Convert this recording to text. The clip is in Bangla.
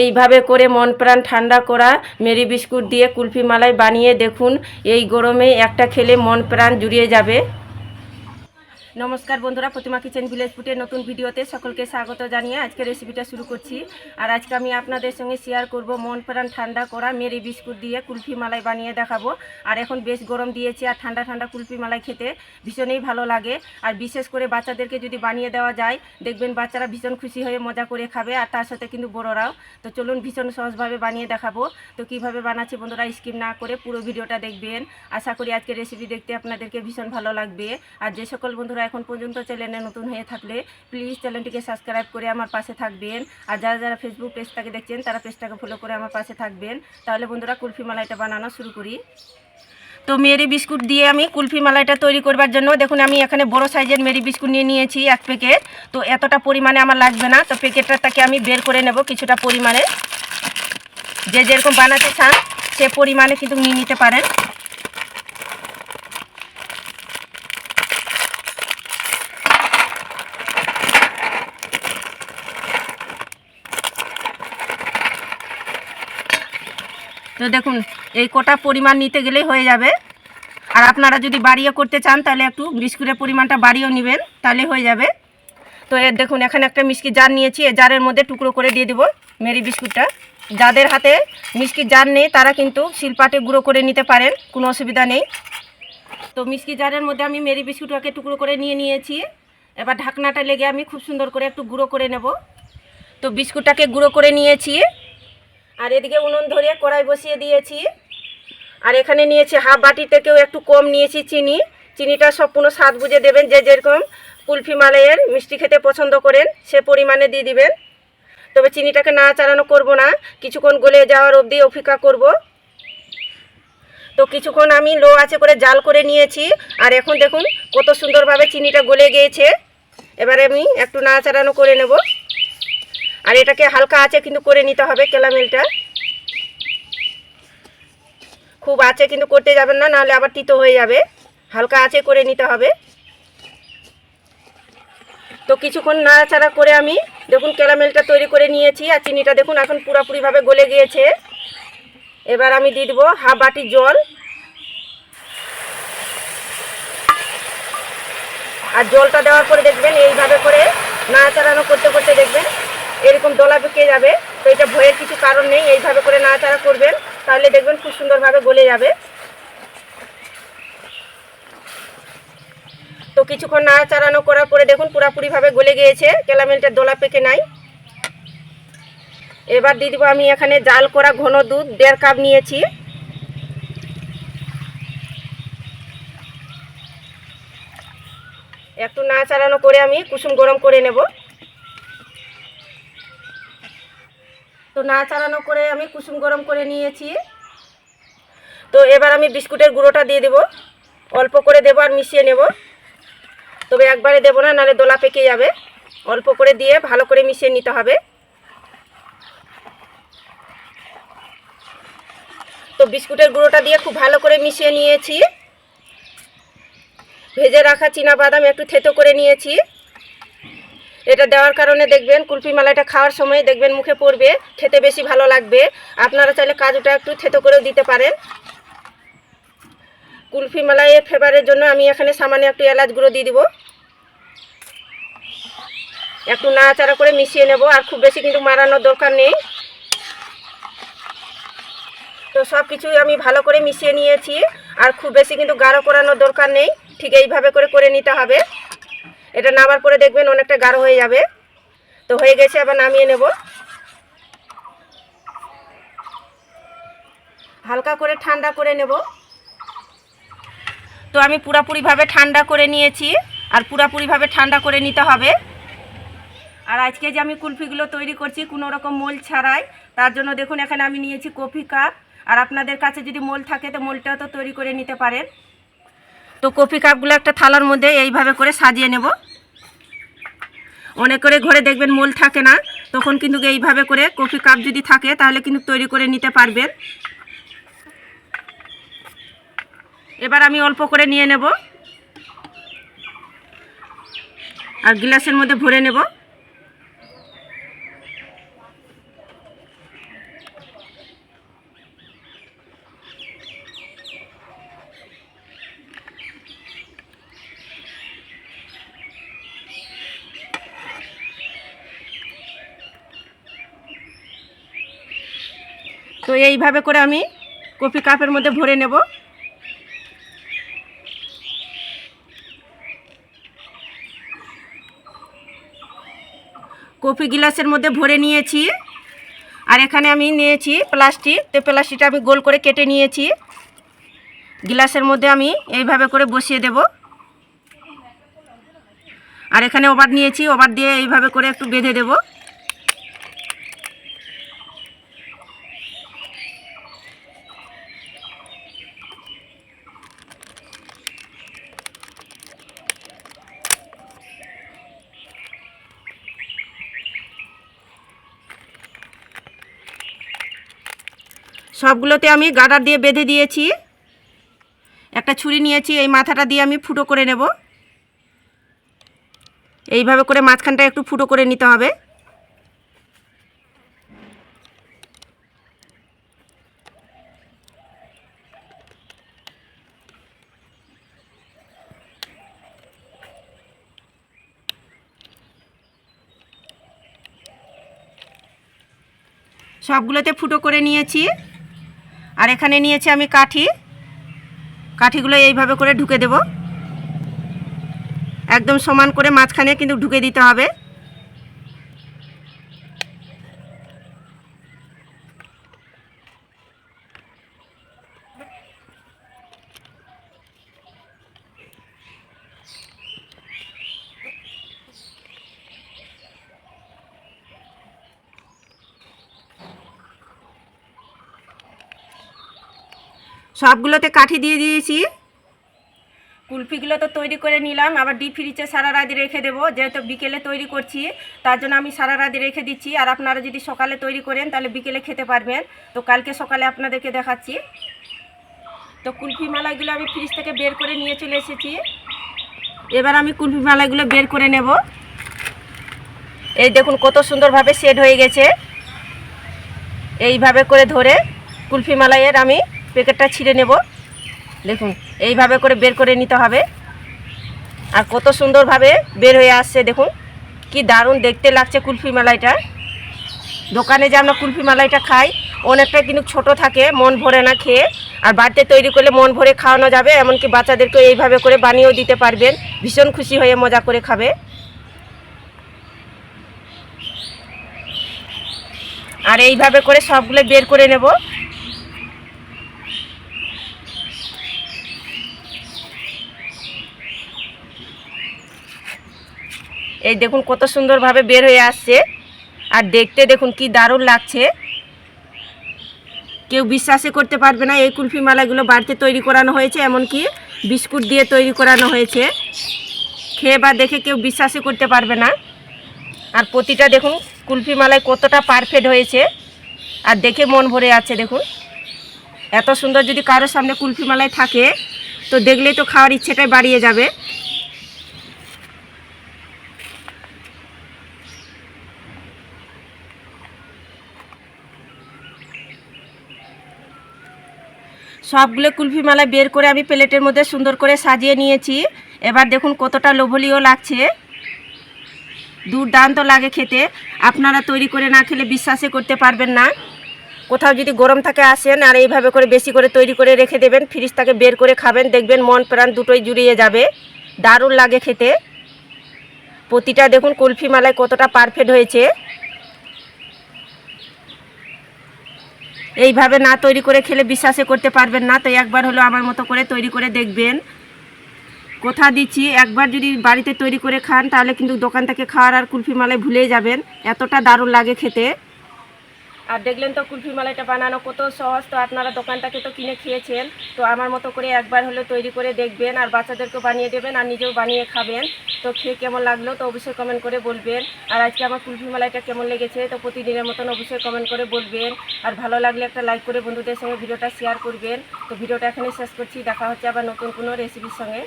এইভাবে করে মন প্রাণ ঠান্ডা করা মেরি বিস্কুট দিয়ে কুলফি মালাই বানিয়ে দেখুন। এই গরমে একটা খেলে মন প্রাণ জুড়িয়ে যাবে। নমস্কার বন্ধুরা, প্রতিমা কিচেন ভিলেজ ফুডের নতুন ভিডিওতে সকলকে স্বাগত জানিয়ে আজকে রেসিপিটা শুরু করছি। আর আজকে আমি আপনাদের সঙ্গে শেয়ার করব মন প্রাণ ঠান্ডা করা মেরি বিস্কুট দিয়ে কুলফি মালাই বানিয়ে দেখাবো। আর এখন বেশ গরম দিয়েছে, আর ঠান্ডা ঠান্ডা কুলফি মালাই খেতে ভীষণই ভালো লাগে। আর বিশেষ করে বাচ্চাদেরকে যদি বানিয়ে দেওয়া যায়, দেখবেন বাচ্চারা ভীষণ খুশি হয়ে মজা করে খাবে, আর তার সাথে কিন্তু বড়রাও। তো চলুন ভীষণ সহজভাবে বানিয়ে দেখাবো। তো কিভাবে বানাচ্ছি বন্ধুরা স্কিপ না করে পুরো ভিডিওটা দেখবেন। আশা করি আজকে রেসিপি দেখতে আপনাদেরকে ভীষণ ভালো লাগবে। আর যে সকল বন্ধুরা এখন পর্যন্ত চ্যানেলে নতুন হয়ে থাকলে প্লিজ চ্যানেলটিকে সাবস্ক্রাইব করে আমার পাশে থাকবেন। আর যারা যারা ফেসবুক পেজটাকে দেখছেন তারা পেজটাকে ফলো করে আমার পাশে থাকবেন। তাহলে বন্ধুরা কুলফি মালাইটা বানানো শুরু করি। তো মেরি বিস্কুট দিয়ে আমি কুলফি মালাইটা তৈরি করবার জন্য দেখুন আমি এখানে বড় সাইজের মেরি বিস্কুট নিয়ে নিয়েছি এক প্যাকেট। তো এতটা পরিমাণে আমার লাগবে না, তো প্যাকেটটাকে আমি বের করে নেব কিছুটা পরিমাণে। যে যেরকম বানাতে চান সে পরিমাণে কিন্তু নিয়ে নিতে পারেন। তো দেখুন এই কটা পরিমাণ নিতে গেলেই হয়ে যাবে। আর আপনারা যদি বাড়িয়ে করতে চান তাহলে একটু বিস্কুটের পরিমাণটা বাড়িয়েও নেবেন, তাহলে হয়ে যাবে। তো এর দেখুন এখানে একটা মিষ্টি জার নিয়েছি, এই জারের মধ্যে টুকরো করে দিয়ে দেবো মেরি বিস্কুটটা। যাদের হাতে মিষ্টি জার নেই তারা কিন্তু শিলপাটে গুঁড়ো করে নিতে পারেন, কোনো অসুবিধা নেই। তো মিষ্টি জারের মধ্যে আমি মেরি বিস্কুটটাকে টুকরো করে নিয়েছি। এবার ঢাকনাটা লেগে আমি খুব সুন্দর করে একটু গুঁড়ো করে নেব। তো বিস্কুটটাকে গুঁড়ো করে নিয়েছি। আর এদিকে উনুন ধরে কড়াই বসিয়ে দিয়েছি। আর এখানে নিয়েছি হাফ বাটি থেকেও একটু কম নিয়েছি চিনি। চিনিটা সম্পূর্ণ স্বাদ বুঝে দেবেন, যে যেরকম কুলফি মালাইয়ের মিষ্টি খেতে পছন্দ করেন সে পরিমাণে দিয়ে দিবেন। তবে চিনিটাকে নাড়াচাড়ানো করব না, কিছুক্ষণ গলে যাওয়ার অবধি অপেক্ষা করব। তো কিছুক্ষণ আমি লো আঁচে করে জাল করে নিয়েছি। আর এখন দেখুন কত সুন্দরভাবে চিনিটা গলে গিয়েছে। এবারে আমি একটু নাড়াচাড়ানো করে নেব। আর এটাকে হালকা আঁচে কিন্তু করে নিতে হবে ক্যারামেলটা। খুব আঁচে কিন্তু করতে যাবেন না, নাহলে আবার তিতো হয়ে যাবে। হালকা আঁচে করে নিতে হবে। তো কিছুক্ষণ নাড়াচাড়া করে আমি দেখুন ক্যারামেলটা তৈরি করে নিয়েছি। আর চিনিটা দেখুন এখন পুরোপুরিভাবে গলে গিয়েছে। এবার আমি দিয়ে দেবো হাফ বাটি জল। আর জলটা দেওয়ার পরে দেখবেন এইভাবে করে নাড়াচাড়ানো করতে করতে দেখবেন এরকম দলা পেকে যাবে। তো এটা ভয়ের কিছু কারণ নেই, এইভাবে করে নাড়াচাড়া করবেন, তাহলে দেখবেন খুব সুন্দরভাবে গলে যাবে। তো কিছুক্ষণ নাড়াচাড়ানো করার পরে দেখুন পুরোপুরিভাবে গলে গিয়েছে, ক্যারামেলটার দলা পেকে নাই। এবার দিয়ে দেবো আমি এখানে জাল করা ঘন দুধ 1.5 কাপ নিয়েছি। একটু নাড়াচাড়ানো করে আমি কুসুম গরম করে নেব। তো নাড়াচাড়ানো করে আমি কুসুম গরম করে নিয়েছি। তো এবার আমি বিস্কুটের গুঁড়োটা দিয়ে দেব, অল্প করে দেব আর মিশিয়ে নেব। তবে একবারে দেব না, নাহলে দলা পেকে যাবে। অল্প করে দিয়ে ভালো করে মিশিয়ে নিতে হবে। তো বিস্কুটের গুঁড়োটা দিয়ে খুব ভালো করে মিশিয়ে নিয়েছি। ভেজে রাখা চীনাবাদাম একটু থেতো করে নিয়েছি। এটা দেওয়ার কারণে দেখবেন কুলফি মালাইটা খাওয়ার সময় দেখবেন মুখে পড়বে, খেতে বেশি ভালো লাগবে। আপনারা চাইলে কাজুটা একটু থেতো করেও দিতে পারেন। কুলফি মালাইয়ের ফ্লেভারের জন্য আমি এখানে সামান্য একটু এলাচ গুঁড়ো দিয়ে দিব। একটু নাড়াচাড়া করে মিশিয়ে নেব, আর খুব বেশি কিন্তু মারানোর দরকার নেই। তো সব কিছুই আমি ভালো করে মিশিয়ে নিয়েছি। আর খুব বেশি কিন্তু গাঢ় করানোর দরকার নেই, ঠিক এইভাবে করে নিতে হবে। এটা নামার পরে দেখবেন অনেকটা গাঢ় হয়ে যাবে। তো হয়ে গেছে, আবার নামিয়ে নেব। হালকা করে ঠান্ডা করে নেব। তো আমি পুরোপুরিভাবে ঠান্ডা করে নিয়েছি, আর পুরোপুরিভাবে ঠান্ডা করে নিতে হবে। আর আজকে যে আমি কুলফিগুলো তৈরি করছি কোনো রকম মোল ছাড়াই, তার জন্য দেখুন এখানে আমি নিয়েছি কফি কাপ। আর আপনাদের কাছে যদি মোল থাকে তো মোলটাও তো তৈরি করে নিতে পারেন। তো কফি কাপগুলো একটা থালার মধ্যে এইভাবে করে সাজিয়ে নেব। অনেক করে ঘরে দেখবেন মোল থাকে না, তখন কিন্তু এইভাবে করে কফি কাপ যদি থাকে তাহলে কিন্তু তৈরি করে নিতে পারবেন। এবার আমি অল্প করে নিয়ে নেব আর গ্লাসের মধ্যে ভরে নেব। তো এইভাবে করে আমি কফি কাপের মধ্যে ভরে নেব। কফি গ্লাসের মধ্যে ভরে নিয়েছি। আর এখানে আমি নিয়েছি প্লাস্টিক, তো প্লাস্টিকটা আমি গোল করে কেটে নিয়েছি। গ্লাসের মধ্যে আমি এইভাবে করে বসিয়ে দেব। আর এখানে ওভার নিয়েছি, ওভার দিয়ে এইভাবে করে একটু বেঁধে দেব। সবগুলোতে আমি গার্ডার দিয়ে বেঁধে দিয়েছি। একটা ছুরি নিয়েছি, এই মাথাটা দিয়ে আমি ফুটো করে নেব। এইভাবে করে মাঝখানটা একটু ফুটো করে নিতে হবে। সবগুলোতে ফুটো করে নিয়েছি। আর এখানে নিয়েছি আমি কাঠিগুলো এইভাবে করে ঢুকে দেব। একদম সমান করে মাঝখানে কিন্তু ঢুকে দিতে হবে। সবগুলোতে কাঠি দিয়ে দিয়েছি। কুলফিগুলো তো তৈরি করে নিলাম, আবার ডিপ ফ্রিজে সারা রাত রেখে দেবো। যেহেতু বিকেলে তৈরি করছি, তার জন্য আমি সারা রাত রেখে দিচ্ছি। আর আপনারা যদি সকালে তৈরি করেন তাহলে বিকেলে খেতে পারবেন। তো কালকে সকালে আপনাদেরকে দেখাচ্ছি। তো কুলফি মালাইগুলো আমি ফ্রিজ থেকে বের করে নিয়ে চলে এসেছি। এবার আমি কুলফি মালাইগুলো বের করে নেব। এই দেখুন কত সুন্দরভাবে সেট হয়ে গেছে। এইভাবে করে ধরে কুলফি মালাইয়ের আমি প্যাকেটটা ছিঁড়ে নেব। দেখুন এইভাবে করে বের করে নিতে হবে। আর কত সুন্দরভাবে বের হয়ে আসছে, দেখুন কি দারুণ দেখতে লাগছে কুলফি মালাইটা। দোকানে যে আমরা কুলফি মালাইটা খাই অনেকটা কিন্তু ছোট থাকে, মন ভরে না খেয়ে। আর বাড়িতে তৈরি করলে মন ভরে খাওয়ানো যাবে, এমনকি বাচ্চাদেরকে এইভাবে করে বানিয়েও দিতে পারবেন, ভীষণ খুশি হয়ে মজা করে খাবে। আর এইভাবে করে সবগুলো বের করে নেব। এই দেখুন কত সুন্দরভাবে বের হয়ে আসছে। আর দেখতে দেখুন কি দারুণ লাগছে। কেউ বিশ্বাসই করতে পারবে না এই কুলফি মালাগুলো বাড়িতে তৈরি করানো হয়েছে, এমনকি বিস্কুট দিয়ে তৈরি করানো হয়েছে। খেয়ে বা দেখে কেউ বিশ্বাসই করতে পারবে না। আর প্রতিটা দেখুন কুলফি মালাই কতটা পারফেক্ট হয়েছে, আর দেখে মন ভরে আছে। দেখুন এত সুন্দর যদি কারোর সামনে কুলফি মালাই থাকে তো দেখলেই তো খাওয়ার ইচ্ছেটাই বাড়িয়ে যাবে। সবগুলো কুলফি মালা বের করে আমি প্লেটের মধ্যে সুন্দর করে সাজিয়ে নিয়েছি। এবার দেখুন কতটা লোভনীয় লাগছে, দুর্দান্ত লাগে খেতে। আপনারা তৈরি করে না খেলে বিশ্বাসই করতে পারবেন না। কোথাও যদি গরম থাকে আসেন আর এইভাবে করে বেশি করে তৈরি করে রেখে দেবেন, ফ্রিজ থেকে বের করে খাবেন, দেখবেন মন প্রাণ দুটোই জুড়িয়ে যাবে। দারুণ লাগে খেতে। প্রতিটা দেখুন কুলফি মালাই কতটা পারফেক্ট হয়েছে। এইভাবে না তৈরি করে খেলে বিশ্বাসই করতে পারবেন না। তো একবার হলো আমার মতো করে তৈরি করে দেখবেন। কথা দিচ্ছি একবার যদি বাড়িতে তৈরি করে খান তাহলে কিন্তু দোকান থেকে খাওয়ার আর কুলফি মালাই ভুলেই যাবেন, এতটা দারুণ লাগে খেতে। আর দেখলেন তো কুলফি মালাইটা বানানো কত সহজ। তো আপনারা দোকান থেকে তো কিনে খেয়েছেন, তো আমার মতো করে একবার হলে তৈরি করে দেখবেন, আর বাচ্চাদেরকেও বানিয়ে দেবেন আর নিজেও বানিয়ে খাবেন। তো খেয়ে কেমন লাগলো তো অবশ্যই কমেন্ট করে বলবেন। আর আজকে আমার কুলফি মালাইটা কেমন লেগেছে তো প্রতিদিনের মতন অবশ্যই কমেন্ট করে বলবেন। আর ভালো লাগলে একটা লাইক করে বন্ধুদের সঙ্গে ভিডিওটা শেয়ার করবেন। তো ভিডিওটা এখানে শেষ করছি, দেখা হচ্ছে আবার নতুন কোনো রেসিপির সঙ্গে।